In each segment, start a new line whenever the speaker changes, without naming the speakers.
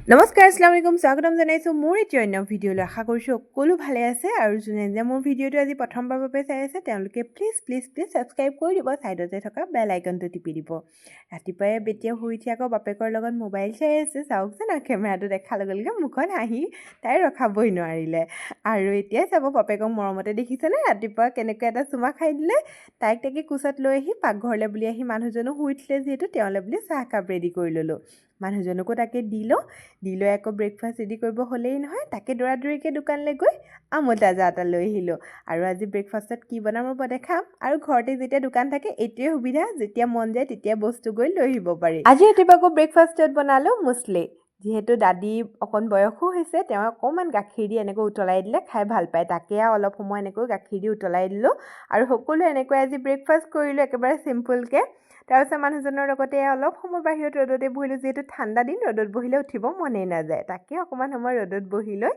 নমস্কাৰ আসসালামু আলাইকুম স্বাগতম জনাইছোঁ মোৰ এটি অন্য ভিডিঅ'লৈ আশা কৰিছোঁ সকলো ভালে আছে আৰু যোনে যে মোৰ ভিডিঅ'টো আজি প্ৰথমবাৰৰ বাবে চাই আছে তেওঁলোকে প্লিজ ছাবস্ক্ৰাইব কৰি দিব ছাইডতে থকা বেল আইকনটো টিপি দিব ৰাতিপুৱাই বেটিয়ে শুই উঠি আকৌ বাপেকৰ লগত মোবাইল চাই আছে চাওকচোন আৰু কেমেৰাটো দেখাৰ লগে লগে মুখত হাঁহি তাই ৰখাবই নোৱাৰিলে আৰু এতিয়া চাব বাপেকক মৰমতে দেখিছেনে ৰাতিপুৱা কেনেকৈ এটা চুমা খাই দিলে তাইক তাকে কোচত লৈ আহি পাকঘৰলৈ বুলি আহি মানুহজনো শুই উঠিলে যিহেতু তেওঁলৈ বুলি চাহকাপ ৰেডি কৰি ল'লোঁ মানুহজনকো তাকে দি লৈ আকৌ ব্ৰেকফাষ্ট ৰেডি কৰিব হ'লেই নহয় তাকে দৌৰাদৌৰিকৈ দোকানলৈ গৈ আমুল তাজা এটা লৈ আহিলোঁ আৰু আজি ব্ৰেকফাষ্টত কি বনাম ৰ'ব দেখাম আৰু ঘৰতে যেতিয়া দোকান থাকে এইটোৱে সুবিধা যেতিয়া মন যায় তেতিয়া বস্তু গৈ লৈ আহিব পাৰি আজি ৰাতিপুৱা আকৌ ব্ৰেকফাষ্টত বনালোঁ মুছলি যিহেতু দাদী অকণ বয়সো হৈছে তেওঁ অকণমান গাখীৰ দি এনেকৈ উতলাই দিলে খাই ভাল পায় তাকে অলপ সময় এনেকৈ গাখীৰ দি উতলাই দিলোঁ আৰু সকলোৱে এনেকৈ আজি ব্ৰেকফাষ্ট কৰিলোঁ একেবাৰে চিম্পুলকৈ তাৰপিছত মানুহজনৰ লগতে অলপ সময় বাহিৰত ৰ'দতে বহিলোঁ যিহেতু ঠাণ্ডা দিন ৰ'দত বহিলে উঠিব মনেই নাযায় তাকে অকণমান সময় ৰ'দত বহি লৈ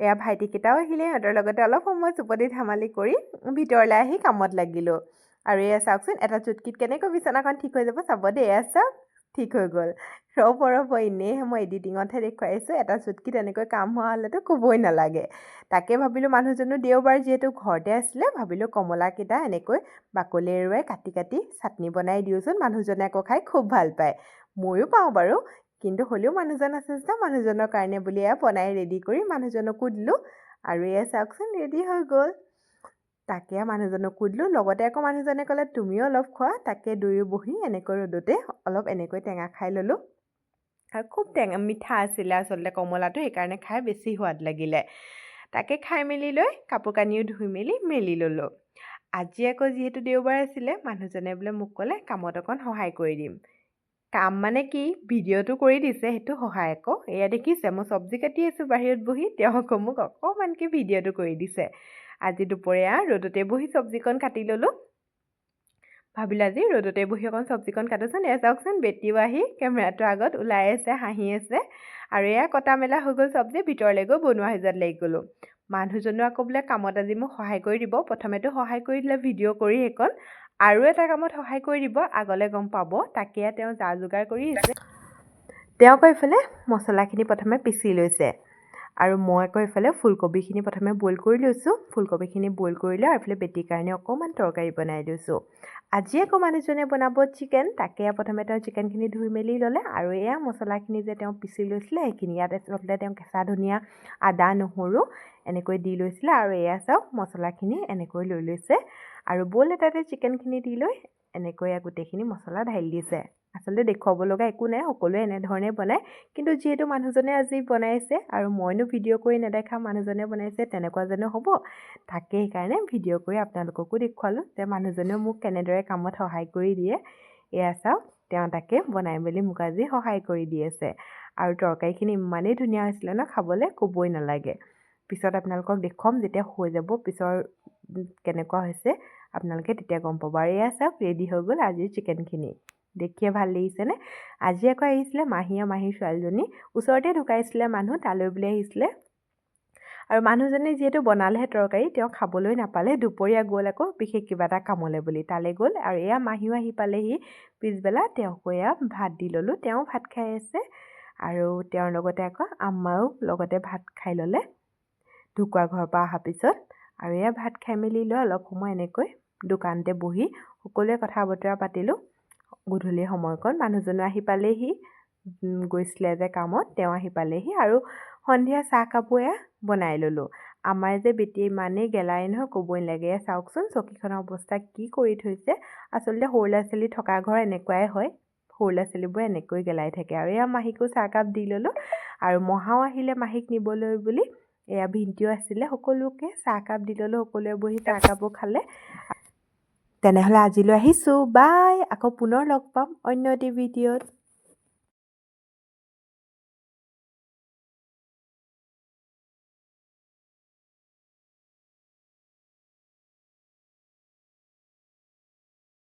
এয়া ভাইটিকেইটাও আহিলে সিহঁতৰ লগতে অলপ সময় চুপতি ধেমালি কৰি ভিতৰলৈ আহি কামত লাগিলোঁ আৰু এয়া চাওকচোন এটা চুটকিত কেনেকৈ বিচনাখন ঠিক হৈ যাব চাব দেই এয়া চাওক ঠিক হৈ গ'ল ৰ'ব এনেই মই এডিটিঙতহে দেখুৱাইছোঁ এটা চুটকিত এনেকৈ কাম হোৱা হ'লেতো ক'বই নালাগে তাকে ভাবিলোঁ মানুহজনো দেওবাৰ যিহেতু ঘৰতে আছিলে ভাবিলোঁ কমলাকেইটা এনেকৈ বাকলি এৰুৱাই কাটি চাটনি বনাই দিওঁচোন মানুহজনে আকৌ খাই খুব ভাল পায় ময়ো পাওঁ বাৰু কিন্তু হ'লেও মানুহজন আছে যে মানুহজনৰ কাৰণে বুলি এয়া বনাই ৰেডি কৰি মানুহজনকো দিলোঁ আৰু এয়া চাওকচোন ৰেডি হৈ গ'ল তাকে মানুহজনকো দিলোঁ লগতে আকৌ মানুহজনে ক'লে তুমিও অলপ খোৱা তাকে দুয়ো বহি এনেকৈ ৰ'দতে অলপ এনেকৈ টেঙা খাই ল'লোঁ আৰু খুব মিঠা আছিলে আচলতে কমলাটো সেইকাৰণে খাই বেছি সোৱাদ লাগিলে তাকে খাই মেলি লৈ কাপোৰ কানিও ধুই মেলি ল'লোঁ আজি আকৌ যিহেতু দেওবাৰ আছিলে মানুহজনে বোলে মোক ক'লে কামত অকণ সহায় কৰি দিম কাম মানে কি ভিডিঅ'টো কৰি দিছে সেইটো সহায় আকৌ এয়া দেখিছে মই চব্জি কাটি আছোঁ বাহিৰত বহি তেওঁ আকৌ মোক অকণমানকৈ ভিডিঅ'টো কৰি দিছে আজি দুপৰীয়া ৰ'দতে বহি চব্জিকণ কাটি ল'লোঁ ভাবিলোঁ আজি ৰ'দতে বহি অকণ চব্জিকণ কাটোচোন এয়া চাওকচোন বেটিও আহি কেমেৰাটোৰ আগত ওলাই আছে হাঁহি আছে আৰু এয়া কটা মেলা হৈ গ'ল চব্জি ভিতৰলৈ গৈ বনোৱা সিজাত লাগি গ'লোঁ মানুহজনো আকৌ বোলে কামত আজি মোক সহায় কৰি দিব প্ৰথমেতো সহায় কৰি দিলে ভিডিঅ' কৰি সেইকণ আৰু এটা কামত সহায় কৰি দিব আগলৈ গম পাব তাকে তেওঁ যা যোগাৰ কৰি আছে তেওঁ আকৌ এইফালে মছলাখিনি প্ৰথমে পিচি লৈছে আৰু মই আকৌ এইফালে ফুলকবিখিনি প্ৰথমে বইল কৰি লৈছোঁ ফুলকবিখিনি বইল কৰি লৈ আৰু এইফালে বেটিৰ কাৰণে অকণমান তৰকাৰী বনাই লৈছোঁ আজি আকৌ মানুহজনে বনাব চিকেন তাকে প্ৰথমে তেওঁ চিকেনখিনি ধুই মেলি ল'লে আৰু এয়া মছলাখিনি যে তেওঁ পিচি লৈছিলে সেইখিনি ইয়াত আচলতে তেওঁ কেঁচা ধনিয়া আদা নহৰু এনেকৈ দি লৈছিলে আৰু এয়া চাওক মছলাখিনি এনেকৈ লৈ লৈছে আৰু বইল এটাতে চিকেনখিনি দি লৈ এনেকৈ গোটেইখিনি মছলা ঢালি দিছে আচলতে দেখুৱাব লগা একো নাই সকলোৱে এনেধৰণে বনায় কিন্তু যিহেতু মানুহজনে আজি বনাইছে আৰু মইনো ভিডিঅ' কৰি নেদেখা মানুহজনে বনাইছে তেনেকুৱা যেনো হ'ব তাকে সেইকাৰণে ভিডিঅ' কৰি আপোনালোককো দেখুৱালোঁ যে মানুহজনেও মোক কেনেদৰে কামত সহায় কৰি দিয়ে এয়া চাওক তেওঁ তাকে বনাই মেলি মোক আজি সহায় কৰি দি আছে আৰু তৰকাৰীখিনি ইমানেই ধুনীয়া হৈছিলে ন খাবলৈ ক'বই নালাগে পিছত আপোনালোকক দেখুৱাম যেতিয়া হৈ যাব পিছৰ কেনেকুৱা হৈছে আপোনালোকে তেতিয়া গম পাব আৰু এয়া চাওক ৰেডি হৈ গ'ল আজিৰ চিকেনখিনি দেখিয়ে ভাল লাগিছেনে আজি আকৌ আহিছিলে মাহীৰ ছোৱালীজনী ওচৰতে ঢুকাইছিলে মানুহ তালৈ বুলি আহিছিলে আৰু মানুহজনে যিহেতু বনালেহে তৰকাৰী তেওঁ খাবলৈ নাপালে দুপৰীয়া গ'ল আকৌ বিশেষ কিবা এটা কামলৈ বুলি তালৈ গ'ল আৰু এয়া মাহীও আহি পালেহি পিছবেলা তেওঁকো এয়া ভাত দি ল'লোঁ তেওঁ ভাত খাই আছে আৰু তেওঁৰ লগতে আকৌ আম্মাও লগতে ভাত খাই ল'লে ঢুকুৱা ঘৰৰ পৰা অহাৰ পিছত আৰু এয়া ভাত খাই মেলি লৈ অলপ সময় এনেকৈ দোকানতে বহি সকলোৱে কথা বতৰা পাতিলোঁ গধূলি সময়কণ মানুহজনো আহি পালেহি গৈছিলে যে কামত তেওঁ আহি পালেহি আৰু সন্ধিয়া চাহ কাপোৰে বনাই ল'লোঁ আমাৰ যে বেটি ইমানেই গেলাই নহয় ক'বই নালাগে চাওকচোন চকীখনৰ অৱস্থা কি কৰি থৈছে আচলতে সৰু ল'ৰা ছোৱালী থকা ঘৰ এনেকুৱাই হয় সৰু ল'ৰা ছোৱালীবোৰে এনেকৈ গেলাই থাকে আৰু এয়া মাহীকো চাহকাপ দি ল'লোঁ আৰু মহাও আহিলে মাহীক নিবলৈ বুলি এয়া ভিনটিও আছিলে সকলোকে চাহকাপ দি ল'লোঁ সকলোৱে বহি চাহকাপো খালে তেনেহ'লে আজিলৈ আহিছোঁ বাই আকৌ পুনৰ লগ পাম অন্য এটি ভিডিঅ'ত